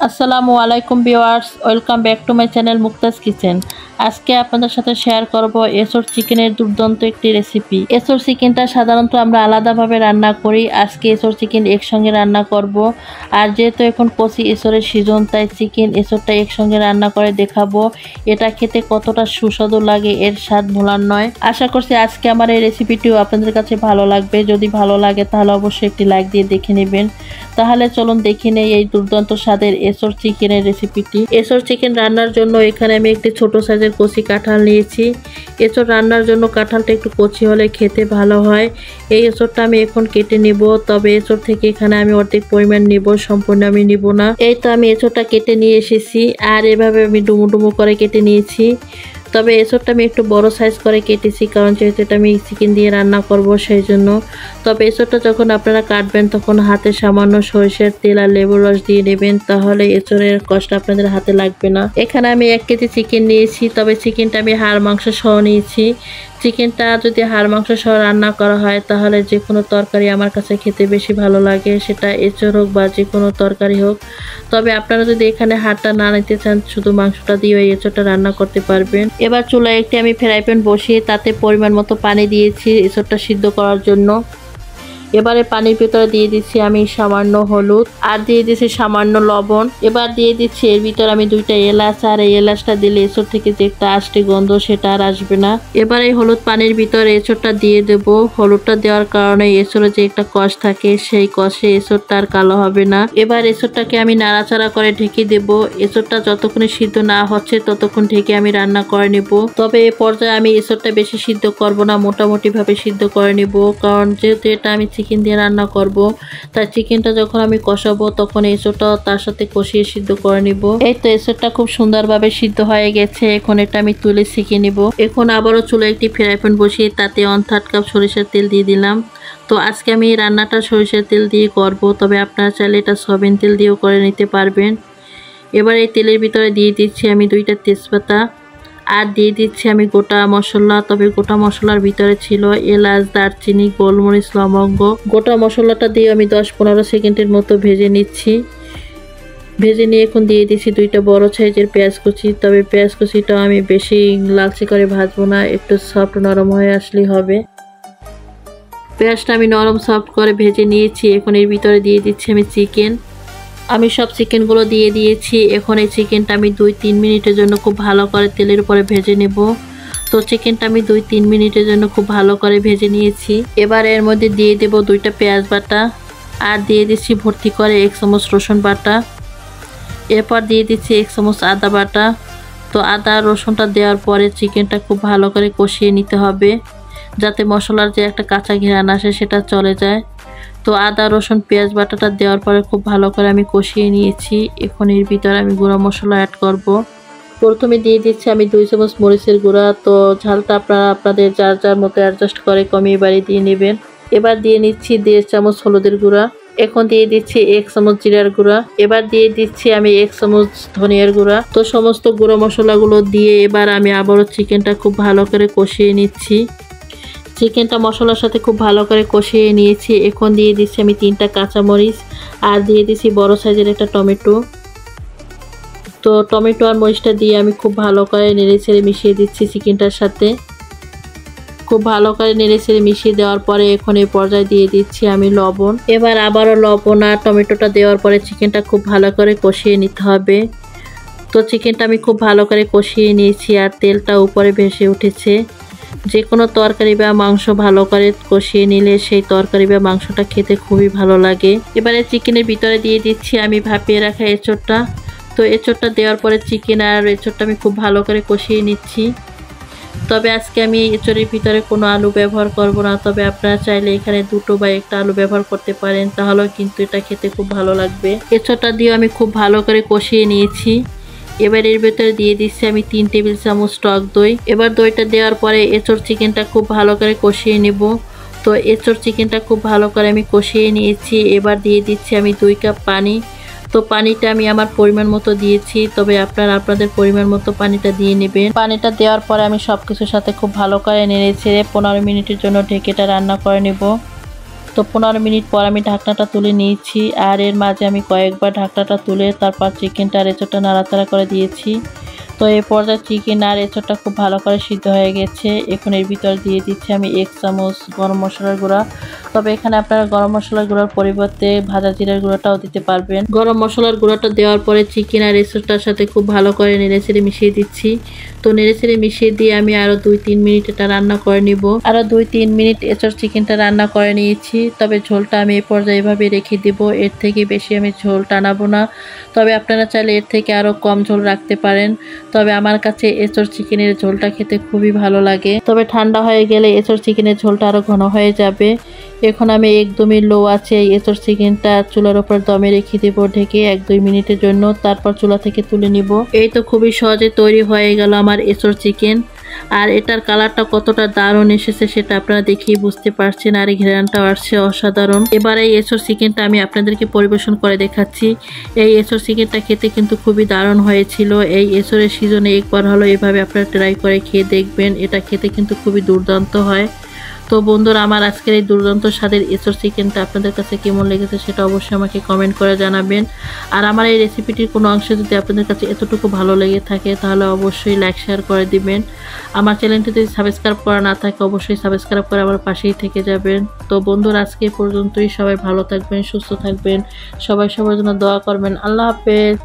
আসসালামু আলাইকুম viewers, welcome back to my channel Muktaz kitchen. আজকে আপনাদের সাথে শেয়ার করব এসোর চিকেনের দুর্দান্ত একটি রেসিপি। এসোর চিকেনটা সাধারণত আমরা আলাদাভাবে রান্না করি, আজকে এসোর চিকেন একসঙ্গে রান্না করব। আর যেহেতু এখন কচি এসোরের সিজন, তাই চিকেন এসোরটা একসঙ্গে রান্না করে দেখাবো। এটা খেতে কতটা সুস্বাদু লাগে, এর স্বাদ ভোলার নয়। আশা করছি আজকে আমার এই রেসিপিটিও আপনাদের কাছে ভালো লাগবে। যদি ভালো লাগে তাহলে অবশ্যই একটি লাইক দিয়ে দেখে নেবেন। তাহলে চলুন দেখে নেই এই দুর্দান্ত স্বাদের এসোর চিকেনের রেসিপিটি। এসোর চিকেন রান্নার জন্য এখানে আমি একটি ছোট সাইজের কচি কাঁঠাল নিয়েছি। এসোর রান্নার জন্য কাঁঠালটা একটু কচি হলে খেতে ভালো হয়। এই এসোরটা আমি এখন কেটে নিব, তবে এসোর থেকে এখানে আমি অর্ধেক পরিমাণ নিব, সম্পূর্ণ আমি নিব না। এই তো আমি এসোরটা কেটে নিয়ে এসেছি, আর এভাবে আমি ডুমো ডুমো করে কেটে নিয়েছি। তবে এসবটা আমি একটু বড় সাইজ করে কেটেছি, কারণ যেহেতু এটা আমি চিকেন দিয়ে রান্না করব সেই জন্য। তবে এসবটা যখন আপনারা কাটবেন তখন হাতে সামান্য সরিষার তেল আর লেবুর রস দিয়ে নেবেন, তাহলে এসবের কষ্ট আপনাদের হাতে লাগবে না। এখানে আমি 1 কেজি চিকেন নিয়েছি, তবে চিকেনটা আমি হাড় মাংস সহ নিয়েছি। চিকেনটা যদি হাড় মাংস সহ রান্না করা হয় তাহলে যে কোনো তরকারি আমার কাছে খেতে বেশি ভালো লাগে, সেটা এঁচড় হোক বা যে কোনো তরকারি হোক। তবে আপনারা যদি এখানে হাড়টা না নিতে চান, শুধু মাংসটা দিয়ে ওই এঁচড়টা রান্না করতে পারবেন। এবার চুলায় একটি আমি ফ্রাই প্যান বসিয়ে তাতে পরিমাণ মতো পানি দিয়েছি এঁচড়টা সিদ্ধ করার জন্য। এবারে পানির ভিতরে দিয়ে দিচ্ছি আমি সামান্য হলুদ, আর দিয়ে দিচ্ছি সামান্য লবণ। এবার দিয়ে দিচ্ছি এর ভিতরে আমি 2টা এলাচ, আর এই এলাচটা দিলে এঁচড় থেকে যে একটা আষ্টে গন্ধ সেটা আর আসবে না। এবার এই হলুদ পানির ভিতরে এঁচড়টা দিয়ে দেব। হলুদটা দেওয়ার কারণে এঁচড়ে যে একটা কষ থাকে, সেই কষে এঁচড়টা আর কালো হবে না। এবার এঁচড়টাকে আমি নাড়াচাড়া করে ঢেকে দেব। এঁচড়টা যতক্ষণে সিদ্ধ না হচ্ছে ততক্ষণ ঢেকে আমি রান্না করে নেব। তবে এ পর্যায়ে আমি এঁচড়টা বেশি সিদ্ধ করব না, মোটামুটি ভাবে সিদ্ধ করে নেব, কারণ যেহেতু এটা আমি চিকেন দিয়ে রান্না করব, তাই চিকেনটা যখন আমি কষাবো তখন এঁচড়টা তার সাথে কষিয়ে সিদ্ধ করে নিব। এই তো এঁচড়টা খুব সুন্দরভাবে সিদ্ধ হয়ে গেছে, এখন এটা আমি তুলে ছেঁকে নিব। এখন আবারও চুলায় একটি ফ্রাই প্যান বসিয়ে তাতে 1/3 কাপ সরিষার তেল দিয়ে দিলাম। তো আজকে আমি এই রান্নাটা সরিষার তেল দিয়ে করব, তবে আপনারা চাইলে এটা সয়াবিন তেল দিয়েও করে নিতে পারবেন। এবার এই তেলের ভিতরে দিয়ে দিচ্ছি আমি 2টা তেজপাতা, আর দিয়ে দিচ্ছি আমি গোটা মশলা। তবে গোটা মশলার ভিতরে ছিল এলাচ, দারচিনি, গোলমরিচ, লবঙ্গ। গোটা মশলাটা দিয়ে আমি 10-15 সেকেন্ডের মতো ভেজে নিচ্ছি। ভেজে নিয়ে এখন দিয়ে দিচ্ছি 2টা বড় সাইজের পেঁয়াজ কুচি। তবে পেঁয়াজ কুচিটা আমি বেশি লালচে করে ভাজবো না, একটু সফট নরম হয়ে আসলেই হবে। পেঁয়াজটা আমি নরম সফট করে ভেজে নিয়েছি। এখন এর ভিতরে দিয়ে দিচ্ছি আমি চিকেন। আমি সব চিকেনগুলো দিয়ে দিয়েছি। এখন এই চিকেনটা আমি 2-3 মিনিটের জন্য খুব ভালো করে তেলের উপরে ভেজে নেব। তো চিকেনটা আমি 2-3 মিনিটের জন্য খুব ভালো করে ভেজে নিয়েছি। এবার এর মধ্যে দিয়ে দেব 2টা পেঁয়াজ বাটা, আর দিয়ে দিচ্ছি ভর্তি করে 1 চামচ রসুন বাটা। এরপর দিয়ে দিচ্ছি 1 চামচ আদা বাটা। তো আদা রসুনটা দেওয়ার পরে চিকেনটা খুব ভালো করে কষিয়ে নিতে হবে, যাতে মশলার যে একটা কাঁচা ঘ্রাণ আসে সেটা চলে যায়। তো আদা রসুন পেঁয়াজ বাটাটা দেওয়ার পরে খুব ভালো করে আমি কষিয়ে নিয়েছি। এখন এর ভিতরে আমি গুঁড়া মশলা অ্যাড করব। প্রথমে দিয়ে দিচ্ছি আমি 2 চামচ মরিচের গুঁড়া। তো ঝালটা আপনারা আপনাদের যার যার মতো অ্যাডজাস্ট করে কমিয়ে বাড়িয়ে দিয়ে নেবেন। এবার দিয়ে নিচ্ছি 1.5 চামচ হলুদের গুঁড়া। এখন দিয়ে দিচ্ছি 1 চামচ জিরার গুঁড়া। এবার দিয়ে দিচ্ছি আমি 1 চামচ ধনিয়ার গুঁড়া। তো সমস্ত গুঁড়ো মশলাগুলো দিয়ে এবার আমি আবারও চিকেনটা খুব ভালো করে কষিয়ে নিচ্ছি। চিকেনটা মশলার সাথে খুব ভালো করে কষিয়ে নিয়েছি। এখন দিয়ে দিচ্ছি আমি 3টা কাঁচামরিচ, আর দিয়ে দিচ্ছি বড় সাইজের একটা টমেটো। তো টমেটো আর মরিচটা দিয়ে আমি খুব ভালো করে নেড়েচেড়ে মিশিয়ে দিচ্ছি চিকেনটার সাথে। খুব ভালো করে নেড়েচেড়ে মিশিয়ে দেওয়ার পরে এখন এই পর্যায়ে দিয়ে দিচ্ছি আমি লবণ। এবার আবারও লবণ আর টমেটোটা দেওয়ার পরে চিকেনটা খুব ভালো করে কষিয়ে নিতে হবে। তো চিকেনটা আমি খুব ভালো করে কষিয়ে নিয়েছি, আর তেলটা উপরে ভেসে উঠেছে। যে কোনো তরকারি বা মাংস ভালো করে কষিয়ে নিলে সেই তরকারি বা মাংসটা খেতে খুবই ভালো লাগে। এবারে চিকেনের ভিতরে দিয়ে দিচ্ছি আমি ভাপিয়ে রাখা এঁচড়টা। তো এঁচড়টা দেওয়ার পরে চিকেন আর এঁচড়টা আমি খুব ভালো করে কষিয়ে নিচ্ছি। তবে আজকে আমি এঁচড়ের ভিতরে কোনো আলু ব্যবহার করব না, তবে আপনারা চাইলে এখানে 2টো বা 1টা আলু ব্যবহার করতে পারেন, তাহলেও কিন্তু এটা খেতে খুব ভালো লাগবে। এঁচড়টা দিয়ে আমি খুব ভালো করে কষিয়ে নিয়েছি। এবার এর ভেতরে দিয়ে দিচ্ছি আমি 3 টেবিল চামচ টক দই। এবার দইটা দেওয়ার পরে এঁচড় চিকেনটা খুব ভালো করে কষিয়ে নেব। তো এঁচড় চিকেনটা খুব ভালো করে আমি কষিয়ে নিয়েছি। এবার দিয়ে দিচ্ছি আমি 2 কাপ পানি। তো পানিটা আমি আমার পরিমাণ মতো দিয়েছি, তবে আপনারা আপনাদের পরিমাণ মতো পানিটা দিয়ে নেবেন। পানিটা দেওয়ার পরে আমি সব কিছুর সাথে খুব ভালো করে নেড়ে ছেড়ে 15 মিনিটের জন্য ঢেকেটা রান্না করে নেব। তো 15 মিনিট পর আমি ঢাকনাটা তুলে নিয়েছি, আর এর মাঝে আমি কয়েকবার ঢাকনাটা তুলে তারপর চিকেনটা আর এঁচোড়টা নাড়াচাড়া করে দিয়েছি। তো এই পর্যায়ে চিকেন আর এঁচোড়টা খুব ভালো করে সিদ্ধ হয়ে গেছে। এখন এর ভিতর দিয়ে দিচ্ছি আমি 1 চামচ গরম মশলার গুঁড়া। তবে এখানে আপনারা গরম মশলার গুঁড়ার পরিবর্তে ভাজা জিরার গুঁড়াটাও দিতে পারবেন। গরম মশলার গুঁড়াটা দেওয়ার পরে চিকেন আর এঁচোড়টার সাথে খুব ভালো করে নেড়েচেড়ে মিশিয়ে দিচ্ছি। তো নেড়েচেড়ে মিশিয়ে দিয়ে আমি আরও 2-3 মিনিট এটা রান্না করে নিব। আরও 2-3 মিনিট এঁচোড় চিকেনটা রান্না করে নিয়েছি। তবে ঝোলটা আমি এই পর্যায়ে এভাবে রেখে দিব, এর থেকে বেশি আমি ঝোল টানাবো না। তবে আপনারা চাইলে এর থেকে আরও কম ঝোল রাখতে পারেন। তবে আমার কাছে এঁচোড় চিকেনের ঝোলটা খেতে খুবই ভালো লাগে। তবে ঠান্ডা হয়ে গেলে এঁচোড় চিকেনের ঝোলটা আরও ঘন হয়ে যাবে। এখন আমি একদমই লো আছে এই এঁচোড় চিকেনটা চুলার উপর দমে রেখে দেবো ঢেকে 1-2 মিনিটের জন্য, তারপর চুলা থেকে তুলে নিব। এই তো খুবই সহজে তৈরি হয়ে গেল আমার এঁচোড় চিকেন। আর এটার কালারটা কতটা দারুণ এসেছে সেটা আপনারা দেখেই বুঝতে পারছেন, আর এই ঘ্রাণটাও আসছে অসাধারণ। এবার এই এঁচোড় চিকেনটা আমি আপনাদেরকে পরিবেশন করে দেখাচ্ছি। এই এঁচোড় চিকেনটা খেতে কিন্তু খুবই দারুণ হয়েছিল। এই এঁচোড়ের সিজনে একবার হলো এভাবে আপনারা ট্রাই করে খেয়ে দেখবেন, এটা খেতে কিন্তু খুবই দুর্দান্ত হয়। তো বন্ধুরা, আমার আজকের এই দুর্দান্ত স্বাদের এঁচোড় চিকেনটা আপনাদের কাছে কেমন লেগেছে সেটা অবশ্যই আমাকে কমেন্ট করে জানাবেন। আর আমার এই রেসিপিটির কোনো অংশ যদি আপনাদের কাছে এতটুকু ভালো লেগে থাকে তাহলে অবশ্যই লাইক শেয়ার করে দিবেন। আমার চ্যানেলটি যদি সাবস্ক্রাইব করা না থাকে অবশ্যই সাবস্ক্রাইব করে আমার পাশেই থেকে যাবেন। তো বন্ধুরা, আজকে এই পর্যন্তই। সবাই ভালো থাকবেন, সুস্থ থাকবেন, সবাই সবার জন্য দোয়া করবেন। আল্লাহ হাফেজ।